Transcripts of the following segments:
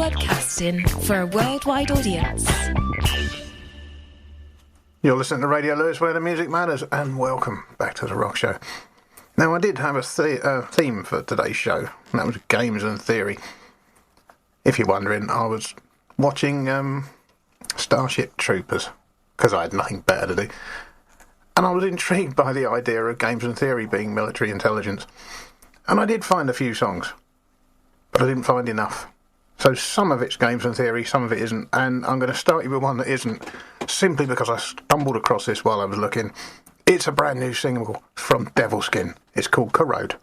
webcasting for a worldwide audience. You're listening to Radio Lewes, where the music matters, and welcome back to the Rock Show. Now, I did have a theme for today's show, and that was games and theory. If you're wondering, I was watching Starship Troopers, because I had nothing better to do, and I was intrigued by the idea of games and theory being military intelligence. And I did find a few songs, but I didn't find enough. So some of it's games and theory, some of it isn't, and I'm going to start you with one that isn't, simply because I stumbled across this while I was looking. It's a brand new single from Devilskin. It's called Corrode.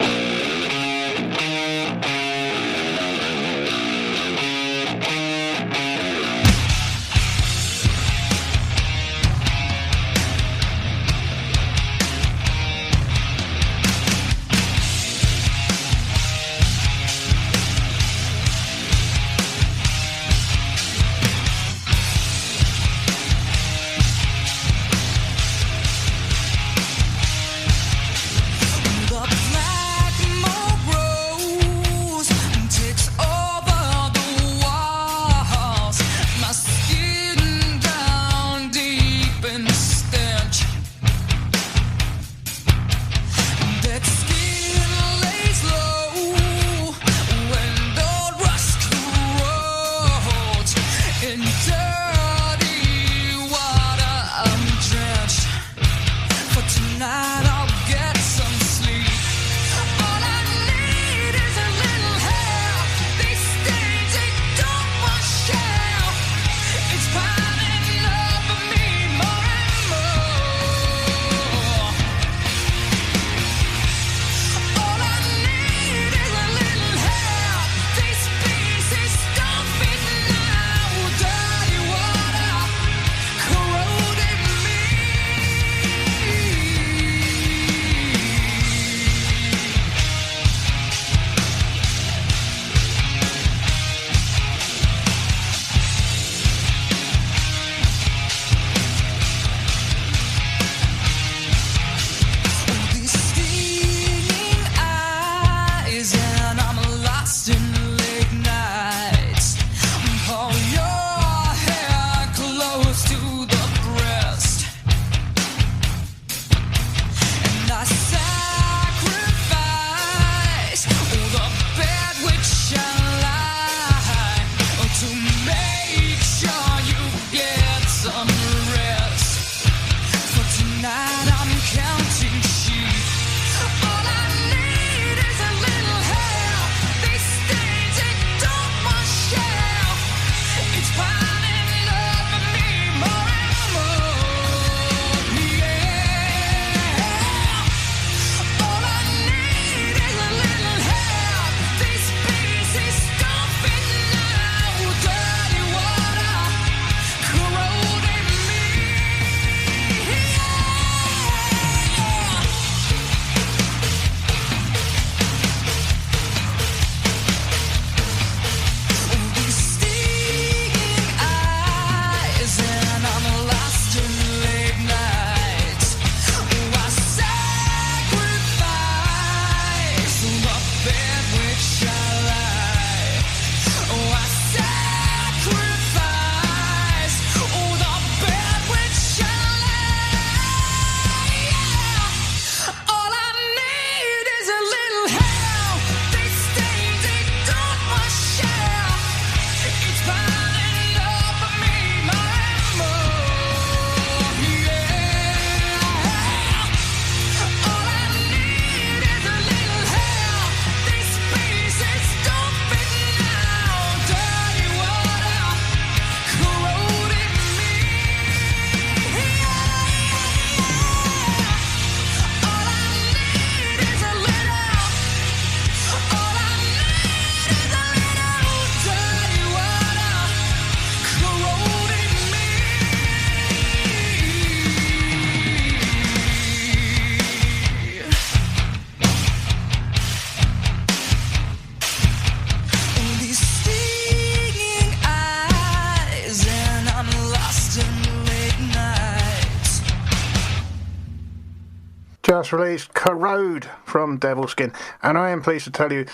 Just released Corrode from Devilskin, and I am pleased to tell you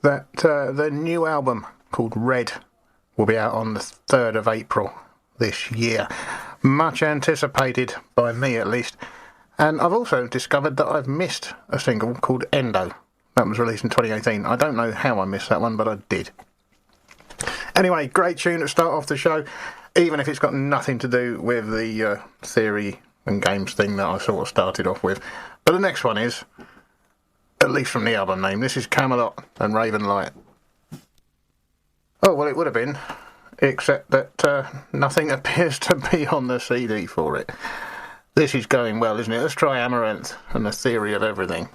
that the new album called Red will be out on the 3rd of April this year. Much anticipated, by me at least. And I've also discovered that I've missed a single called Endo. That was released in 2018. I don't know how I missed that one, but I did. Anyway, great tune to start off the show, even if it's got nothing to do with the theory and games thing that I sort of started off with. But the next one is, at least from the album name, this is Camelot and Raven Light. Oh, well, it would have been, except that nothing appears to be on the CD for it. This is going well, isn't it? Let's try Amaranth and the Theory of Everything.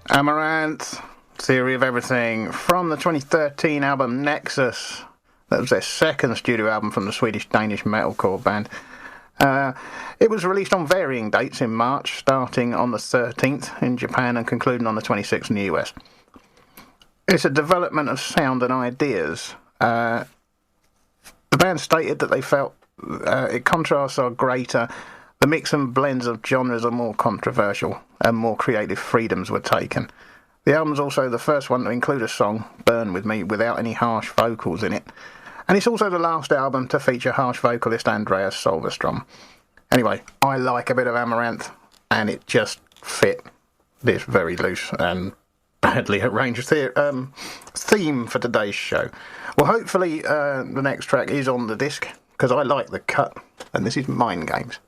Amaranth, Theory of Everything, from the 2013 album Nexus. That was their second studio album from the Swedish-Danish metalcore band. It was released on varying dates in March, starting on the 13th in Japan and concluding on the 26th in the US. It's a development of sound and ideas. The band stated that they felt contrasts are greater, the mix and blends of genres are more controversial, and more creative freedoms were taken. The album's also the first one to include a song, Burn With Me, without any harsh vocals in it. And it's also the last album to feature harsh vocalist Andreas Solverstrom. Anyway, I like a bit of Amaranth, and it just fit this very loose and badly arranged theme for today's show. Well, hopefully the next track is on the disc, because I like the cut, and this is Mind Games.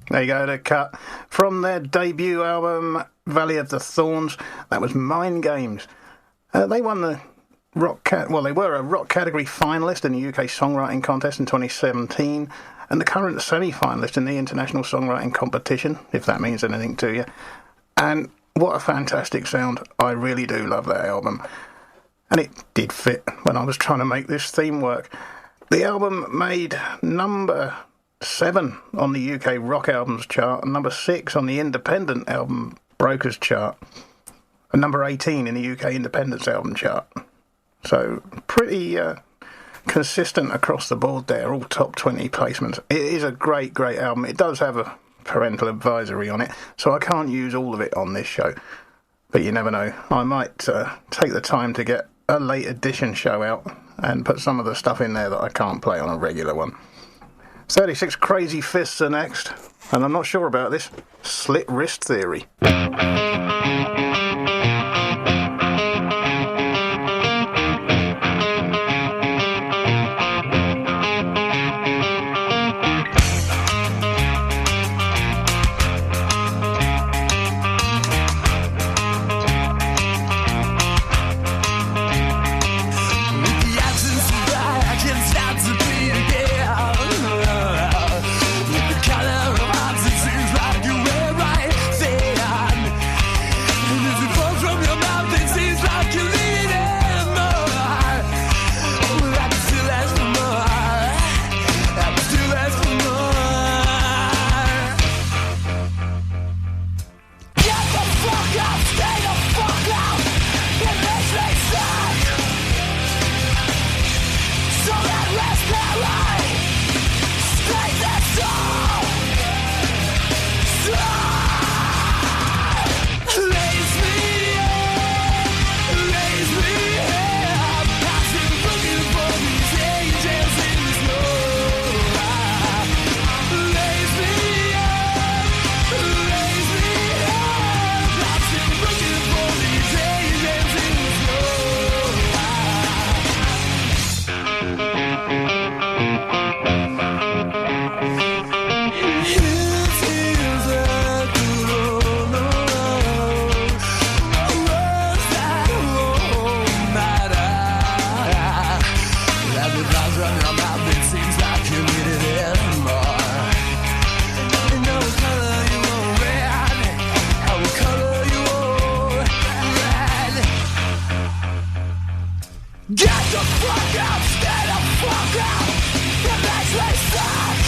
There you go, the cut from their debut album, Valley of the Thorns. That was Mind Games. They won the they were a rock category finalist in the UK Songwriting Contest in 2017, and the current semi-finalist in the International Songwriting Competition, if that means anything to you. And what a fantastic sound. I really do love that album. And it did fit when I was trying to make this theme work. The album made number 7 on the UK Rock Albums chart, and number 6 on the Independent Album Brokers chart, and number 18 in the UK Independence Album chart. So pretty consistent across the board there, all top 20 placements. It is a great, great album. It does have a parental advisory on it, so I can't use all of it on this show. But you never know. I might take the time to get a late edition show out and put some of the stuff in there that I can't play on a regular one. 36 Crazy Fists are next, and I'm not sure about this. Slit Wrist Theory. Get the fuck out, stay the fuck out. It makes me sick.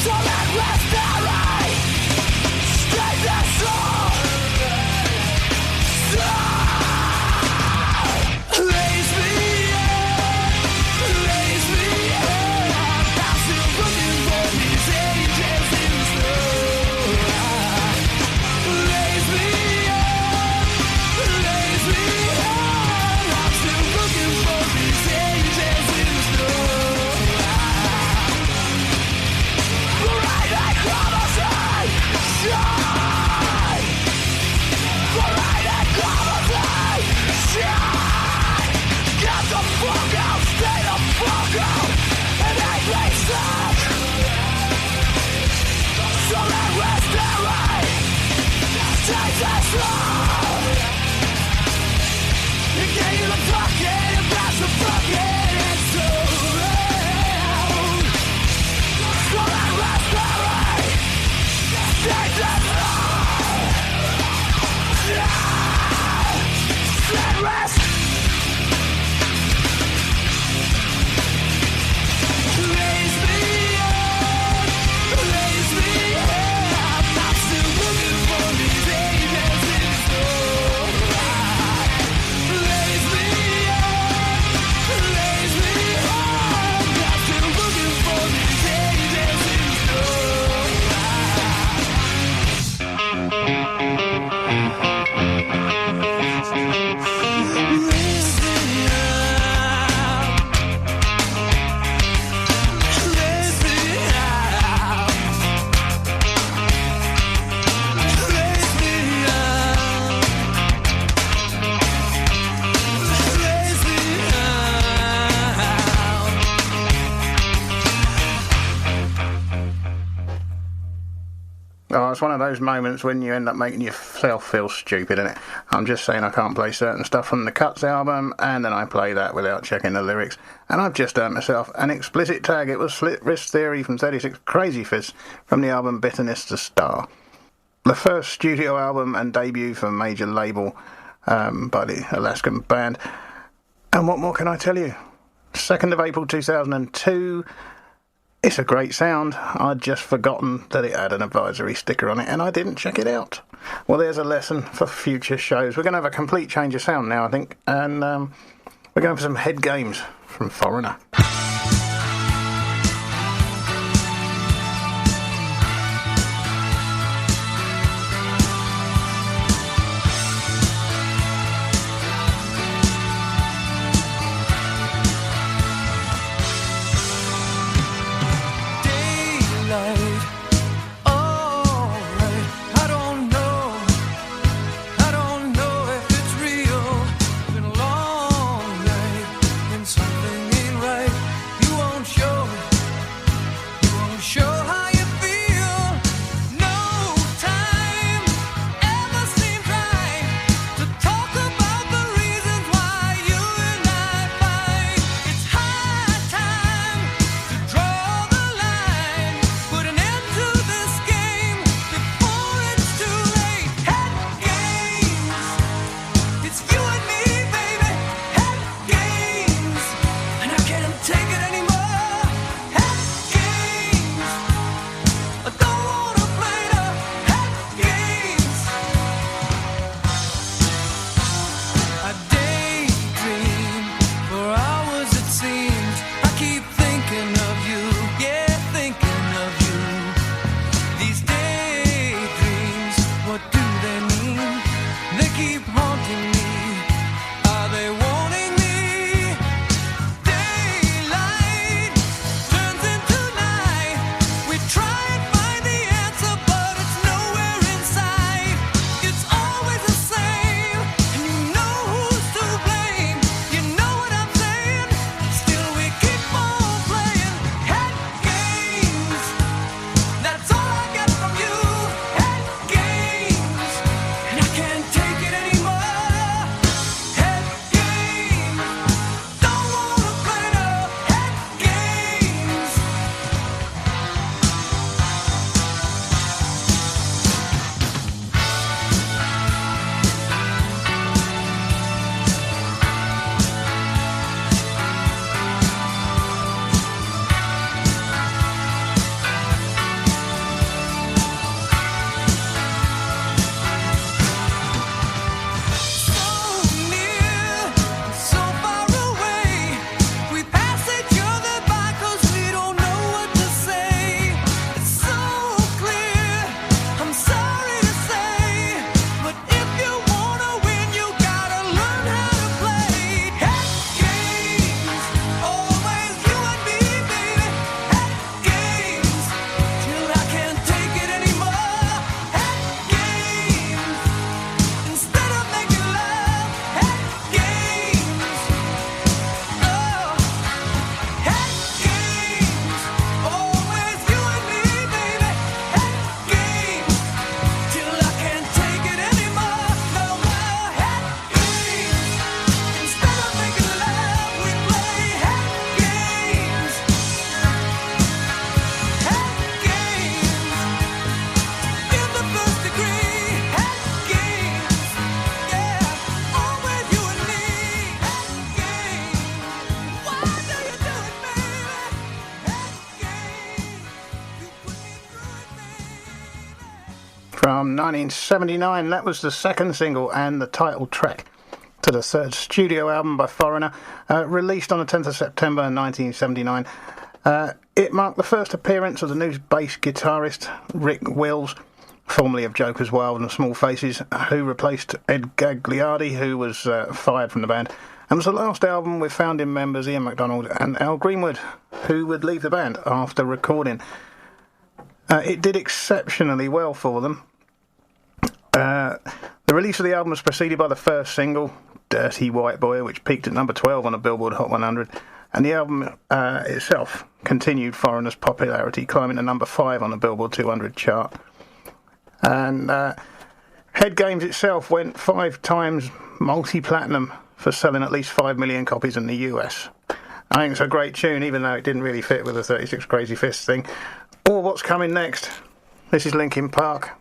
So let rest alright. Stay the soul. Raise me up, raise me up. I'm still looking for these angels in the snow. Raise me up, raise me up. I'm still looking for these angels in the snow. Bright like clover shine. Bright like clover shine. Get the fuck out, stay the fuck out. And ain't me stuck. So let rest away. Take this love. You gave you the fucking, and that's the fucking, it's so loud. So let rest away. Take this love. Let rest. Raise me up, raise me up. I'm still looking for these angels in the snow. Raise me up, raise me up. I'm still looking for these angels in the Raise me Oh, it's one of those moments when you end up making yourself feel stupid, isn't it? I'm just saying I can't play certain stuff from the Cuts album, and then I play that without checking the lyrics. And I've just earned myself an explicit tag. It was Slit Wrist Theory from 36 Crazy Fist from the album Bitterness to Star. The first studio album and debut for a major label by the Alaskan band. And what more can I tell you? 2nd of April 2002... It's a great sound. I'd just forgotten that it had an advisory sticker on it, and I didn't check it out. Well, there's a lesson for future shows. We're going to have a complete change of sound now, I think, and we're going for some Head Games from Foreigner. Something ain't right. from 1979. That was the second single and the title track to the third studio album by Foreigner, released on the 10th of September 1979. It marked the first appearance of the new bass guitarist Rick Wills, formerly of Joker's Wild and Small Faces, who replaced Ed Gagliardi, who was fired from the band, and was the last album with founding members Ian MacDonald and Al Greenwood, who would leave the band after recording. It did exceptionally well for them. The release of the album was preceded by the first single, Dirty White Boy, which peaked at number 12 on the Billboard Hot 100, and the album itself continued Foreigner's popularity, climbing to number 5 on the Billboard 200 chart. And Head Games itself went 5 times multi-platinum for selling at least 5 million copies in the US. I think it's a great tune, even though it didn't really fit with the 36 Crazy Fists thing. Or what's coming next. This is Linkin Park.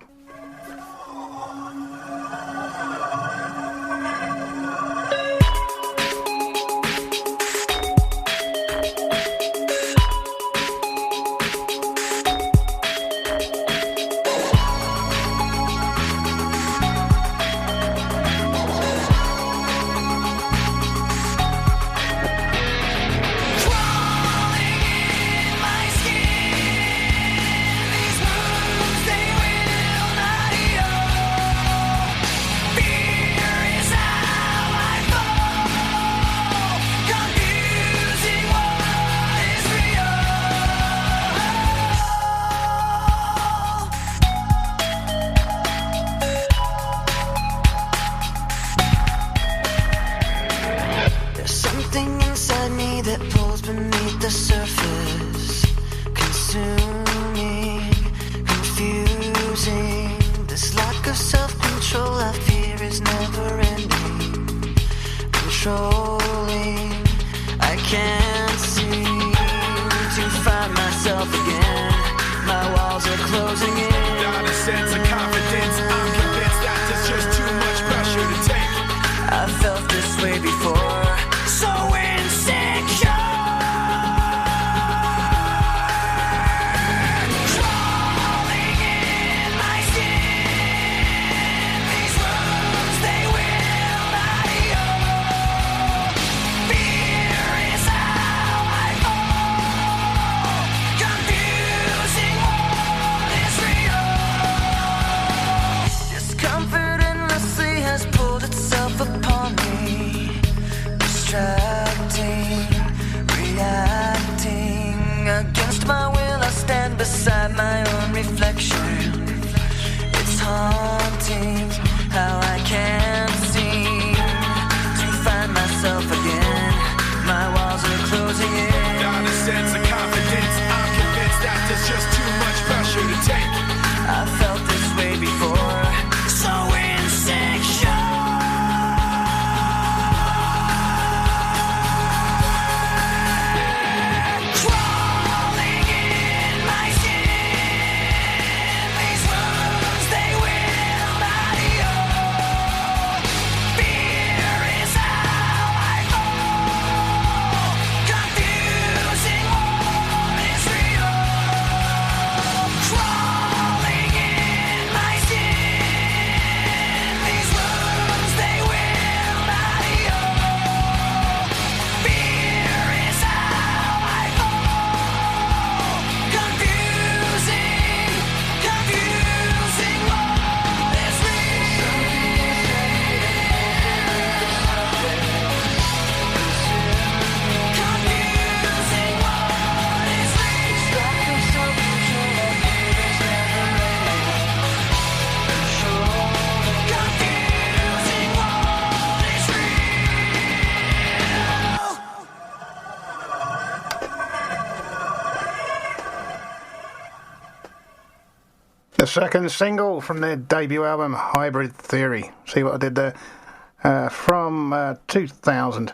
The second single from their debut album, Hybrid Theory. See what I did there? From 2000.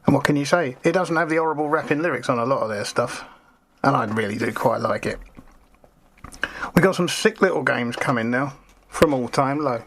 And what can you say? It doesn't have the horrible rapping lyrics on a lot of their stuff. And I really do quite like it. We've got some sick little games coming now from All Time Low.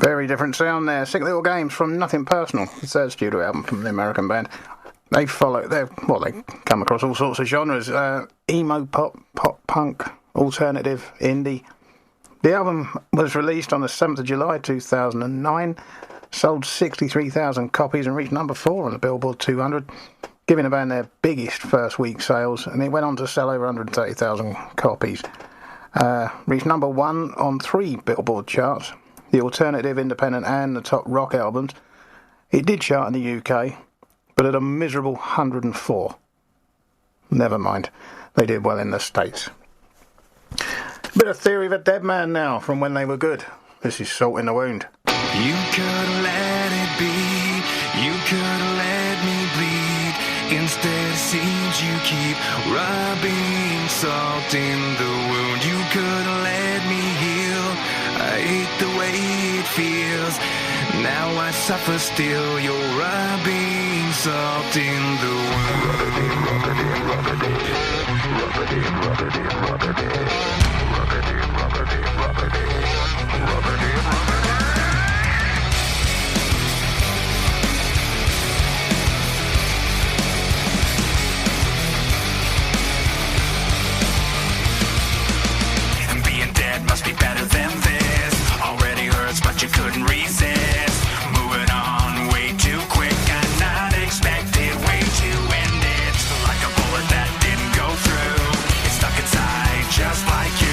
Very different sound there. Sick Little Games from Nothing Personal. It's their studio album from the American band. They come across all sorts of genres. Emo, pop punk, alternative, indie. The album was released on the 7th of July 2009, sold 63,000 copies and reached number 4 on the Billboard 200, giving the band their biggest first week sales, and it went on to sell over 130,000 copies. Reached number 1 on 3 Billboard charts, the alternative, independent and the top rock albums. It did chart in the UK, but at a miserable 104. Never mind, they did well in the States. Bit of Theory of a Dead Man now, from when they were good. This is Salt in the Wound. You could let it be, you could let me bleed. Instead it seems you keep rubbing salt in the wound. You could let me heal, I hate the way it feels. Now I suffer still, you're rubbing salt in the wound. Rub it in, rub it in, rub it in. Rub it in, rub it in, rub it in. And being dead must be better than this. Already hurts, but you couldn't resist. Moving on way too quick. I not expected way to end it. Like a bullet that didn't go through. It's stuck inside just like you.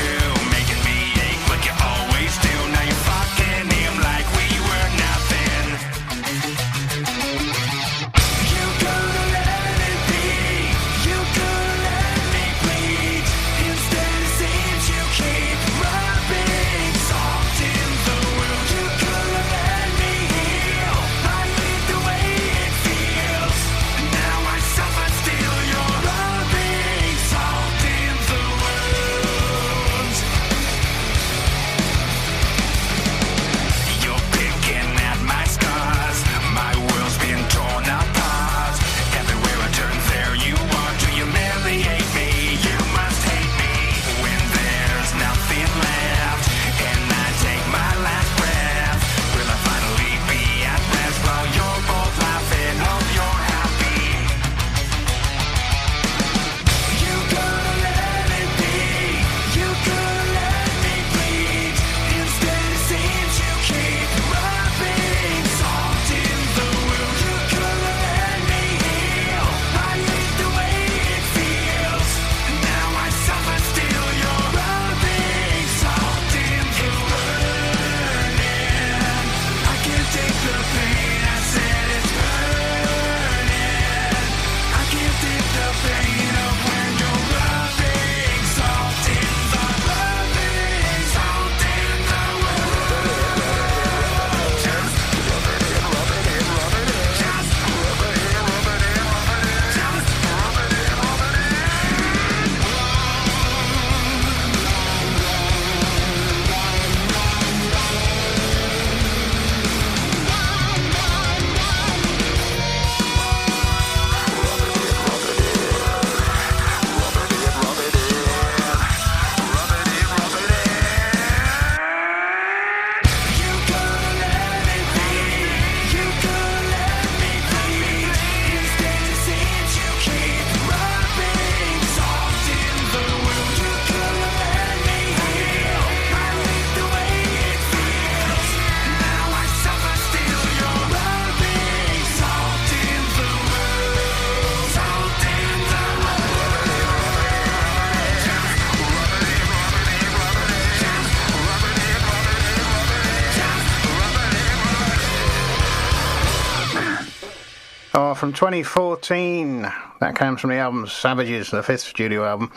From 2014, that comes from the album Savages, the 5th studio album.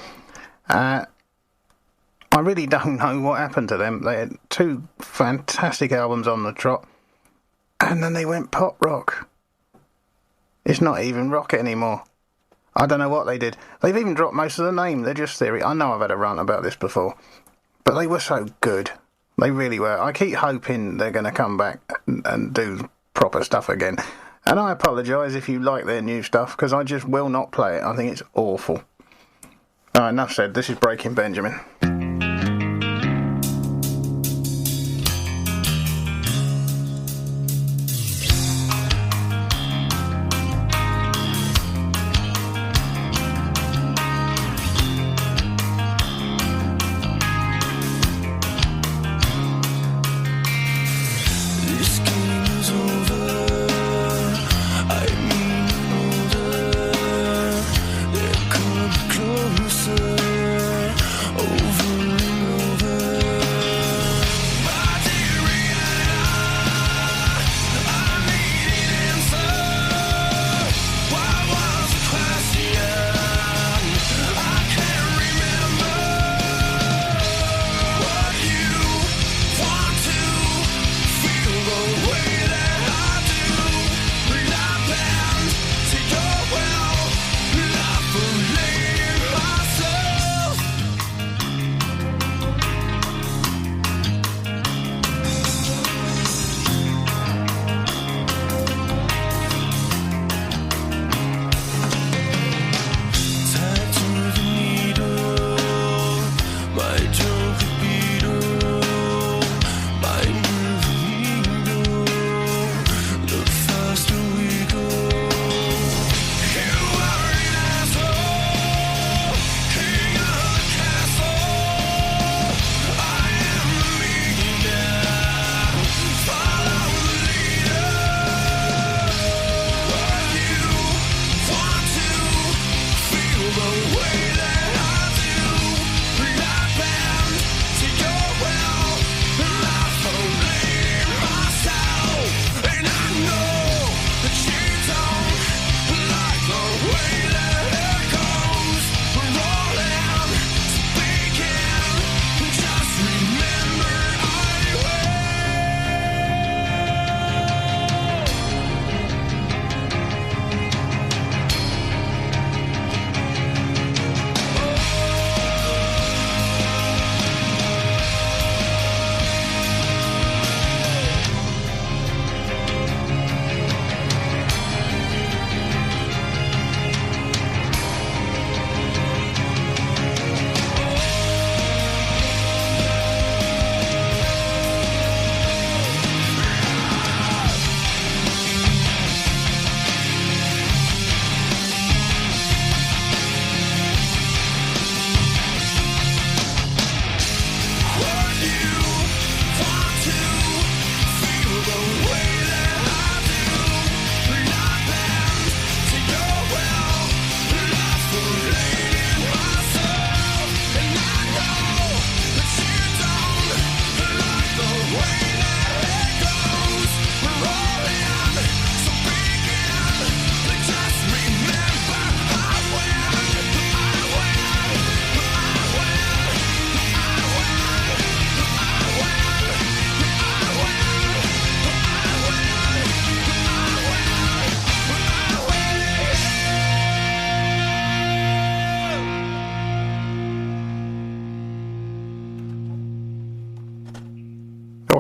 I really don't know what happened to them. They had 2 fantastic albums on the trot, and then they went pop rock. It's not even rock anymore. I don't know what they did. They've even dropped most of the name. They're just Theory. I know I've had a rant about this before, but they were so good. They really were. I keep hoping they're going to come back and do proper stuff again. And I apologise if you like their new stuff, because I just will not play it. I think it's awful. Enough said. This is Breaking Benjamin.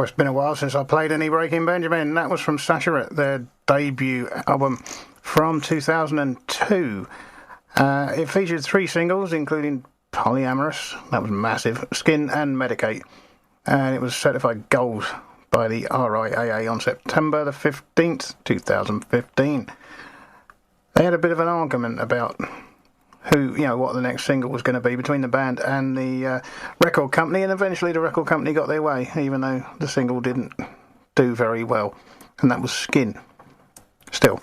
Well, it's been a while since I played any Breaking Benjamin. That was from Sacharet, their debut album from 2002. It featured 3 singles, including Polyamorous, that was massive, Skin and Medicate. And it was certified gold by the RIAA on September the 15th, 2015. They had a bit of an argument about what the next single was going to be between the band and the record company, and eventually the record company got their way, even though the single didn't do very well, and that was Skin. Still,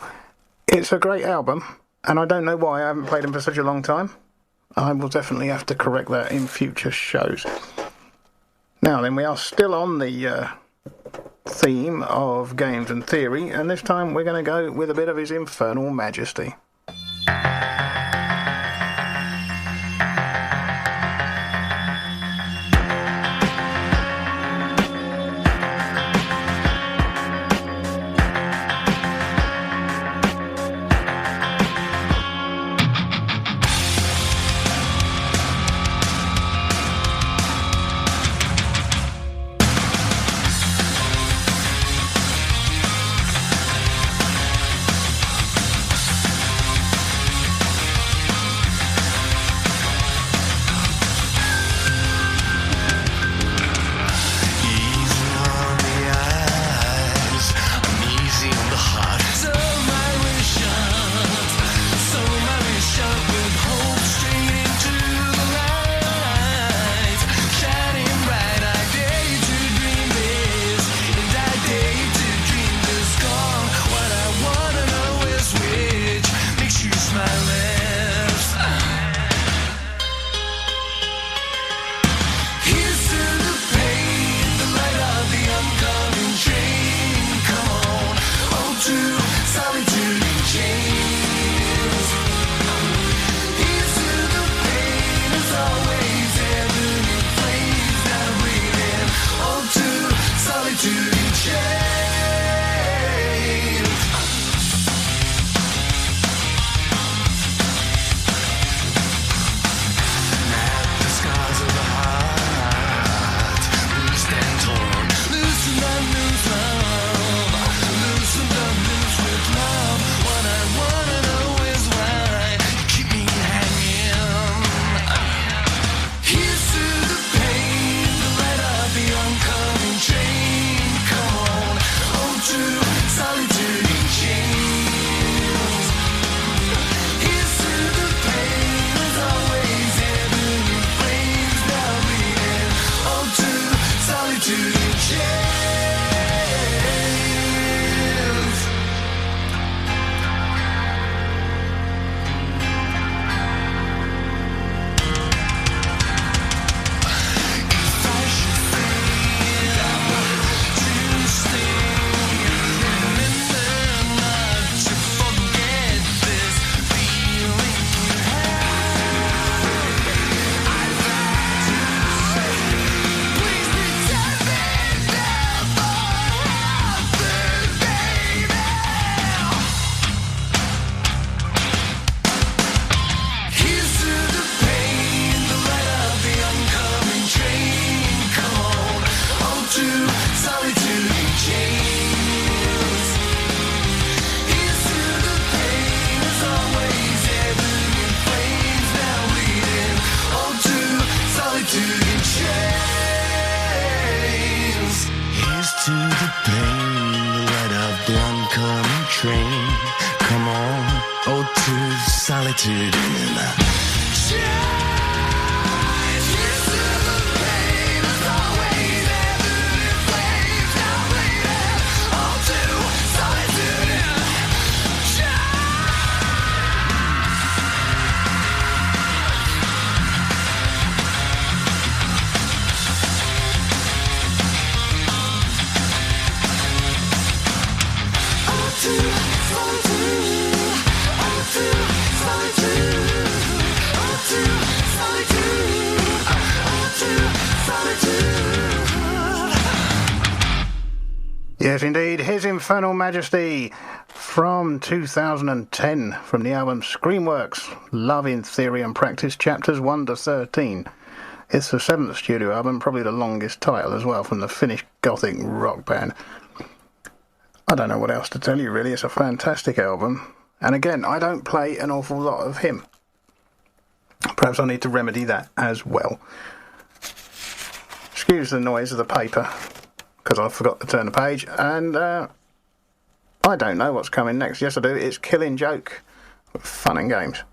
it's a great album, and I don't know why I haven't played them for such a long time. I will definitely have to correct that in future shows. Now then, we are still on the theme of games and theory, and this time we're going to go with a bit of His Infernal Majesty. Yes, indeed. His Infernal Majesty from 2010 from the album Screamworks, Love in Theory and Practice, chapters 1 to 13. It's the 7th studio album, probably the longest title as well, from the Finnish gothic rock band. I don't know what else to tell you really, it's a fantastic album. And again, I don't play an awful lot of him. Perhaps I need to remedy that as well. Excuse the noise of the paper, because I forgot to turn the page, and I don't know what's coming next. Yes I do, it's Killing Joke, fun and games.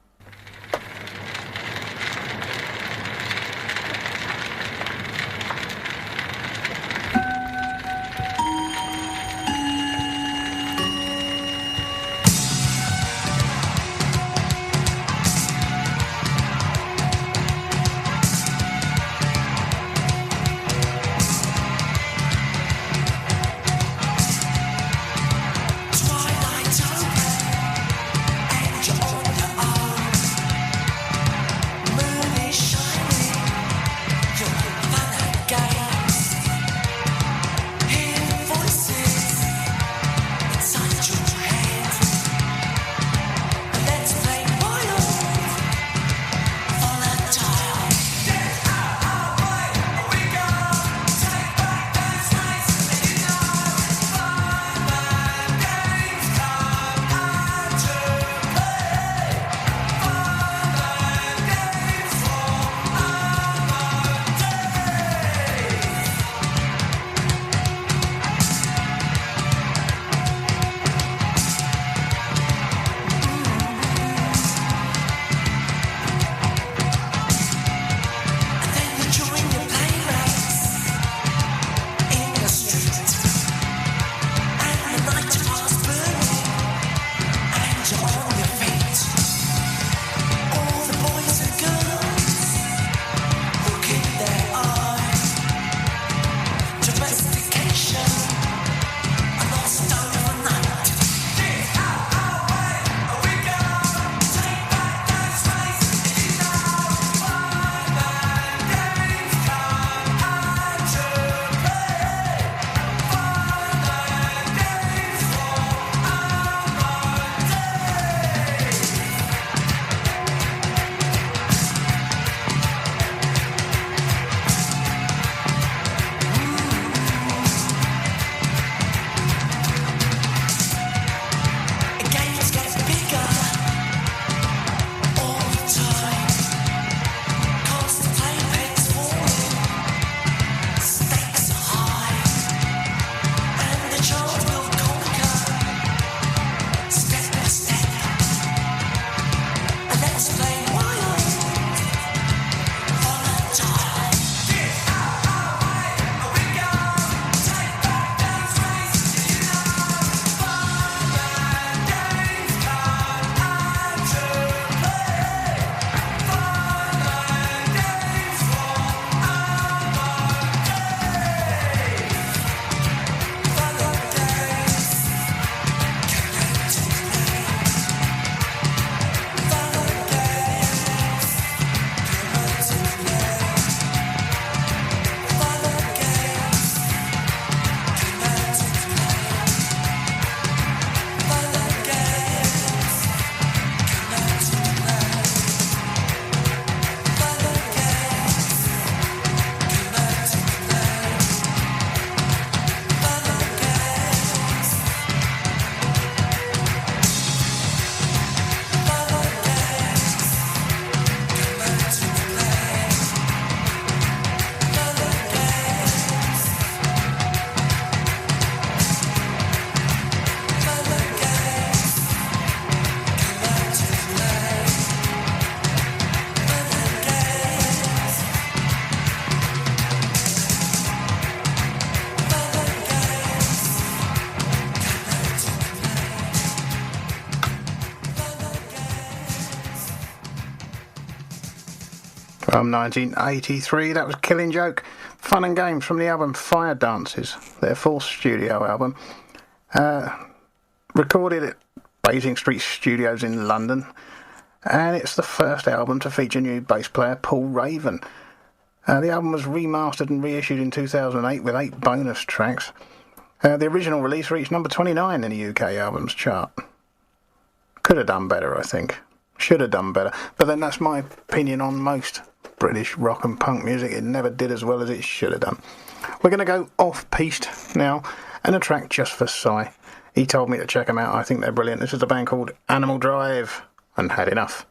From 1983, that was Killing Joke, Fun and Games from the album Fire Dances, their fourth studio album. Recorded at Basing Street Studios in London, and it's the first album to feature new bass player Paul Raven. The album was remastered and reissued in 2008 with 8 bonus tracks. The original release reached number 29 in the UK albums chart. Could have done better, I think. Should have done better. But then that's my opinion on most British rock and punk music. It never did as well as it should have done. We're going to go off-piste now, and a track just for Si. He told me to check them out. I think they're brilliant. This is a band called Animal Drive, and Had Enough.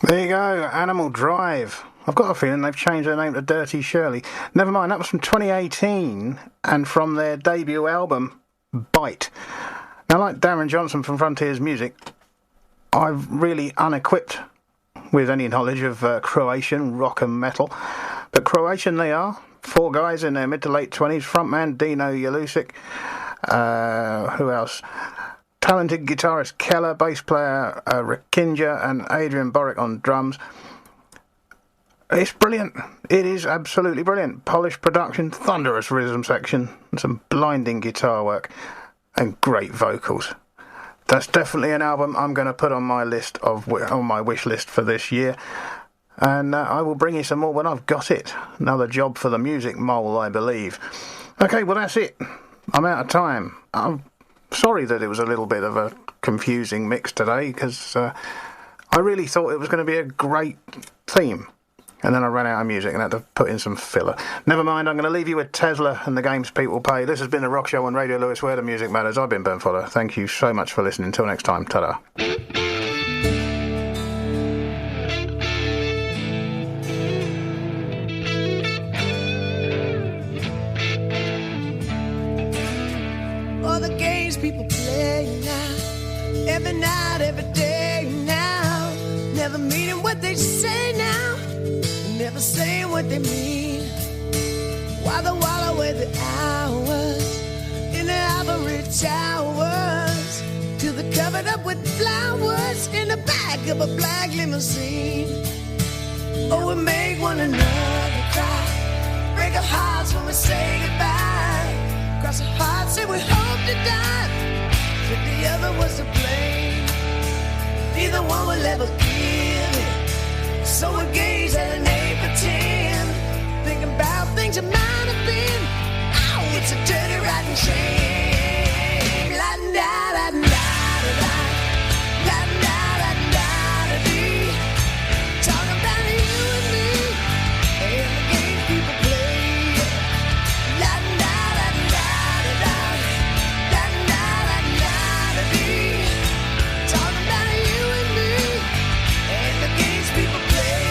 There you go, Animal Drive. I've got a feeling they've changed their name to Dirty Shirley. Never mind, that was from 2018 and from their debut album, Bite. Now, like Darren Johnson from Frontiers Music, I'm really unequipped with any knowledge of Croatian rock and metal. But Croatian they are. 4 guys in their mid to late 20s. Frontman Dino Jelusic. Who else? Talented guitarist Keller, bass player Rakinja, and Adrian Boric on drums. It's brilliant. It is absolutely brilliant. Polished production, thunderous rhythm section, and some blinding guitar work, and great vocals. That's definitely an album I'm going to put on my list on my wish list for this year. And I will bring you some more when I've got it. Another job for the music mole, I believe. Okay, well that's it. I'm out of time. I'm sorry that it was a little bit of a confusing mix today, because I really thought it was going to be a great theme. And then I ran out of music and had to put in some filler. Never mind, I'm going to leave you with Tesla and the games people pay. This has been The Rock Show on Radio Lewes, where the music matters. I've been Ben Fodder. Thank you so much for listening. Until next time, ta-da. All the games people play now, every night, every day now, never meaning what they say now, never saying what they mean. While away the hours in the ivory towers, till they're covered up with flowers in the back of a black limousine. Oh, we make one another cry, break our hearts when we say goodbye. Cross our hearts and we hope to die, but the other was to blame. Neither one will ever give it, so we gaze at an 8 for 10, thinking about things that might have been. Oh, it's a dirty, rotten shame. La da da da da da, la da da da da dee. Talking about you and me and the games people play. La da da da da da, la da da da da dee. Talking about you and me and the games people play.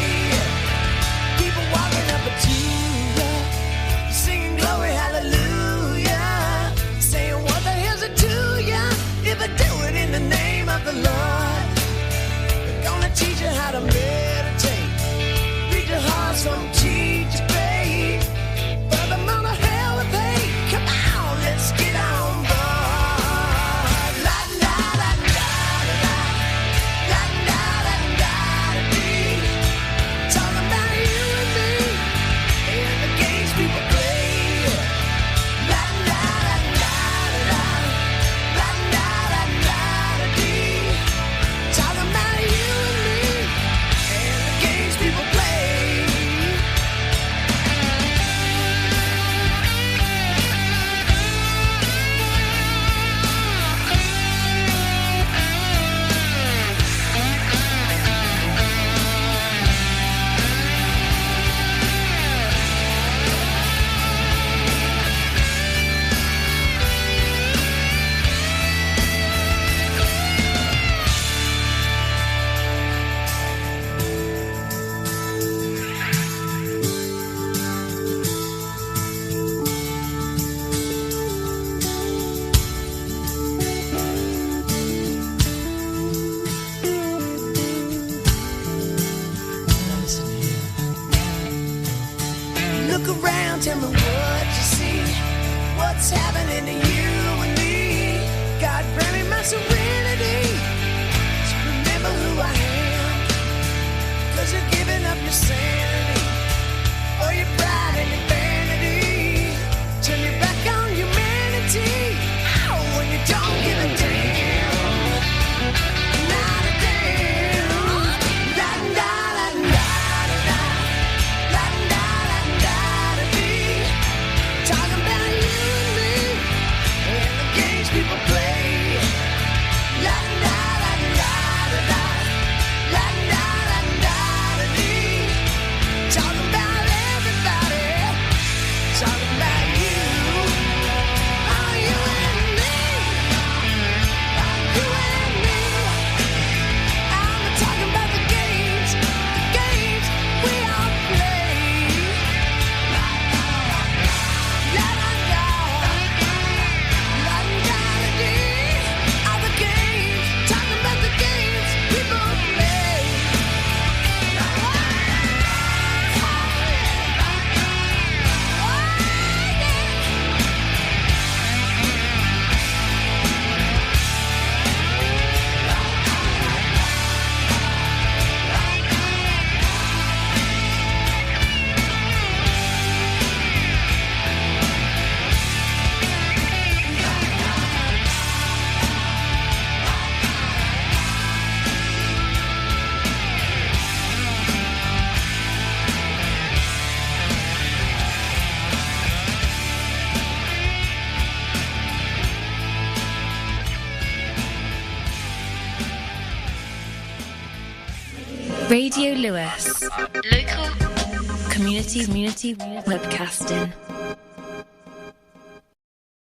People walking up to you, singing glory, hallelujah, saying what the hell's it to ya if I do it in the name of the Lord. They're gonna teach you how to meditate, read your hearts from cheek to grave, for the amount of hell we pay. Come on, let's get on board. La da da da da da, la da da da da dee. Talking about you and me and the games people play. La da da da da, la da da da da dee. Talking about you and me and the games people play. Look around, tell me what you see. What's happening to you and me? God grant me my serenity to remember who I am. 'Cause you're giving up your sanity, or your pride and your vanity. Turn your back on humanity. Oh, when you don't give a damn. Not a damn. La da da da da da, la da da da da dee. Talking about you and me and the games people play. La da da da da da, la da da da da dee. Talking about everybody, talking about you. Oh, you and me, you and me. I'm talking about the games we all play. La da da, la da da dee. All the games, talking about the games people play. Radio Lewes. Local community webcasting.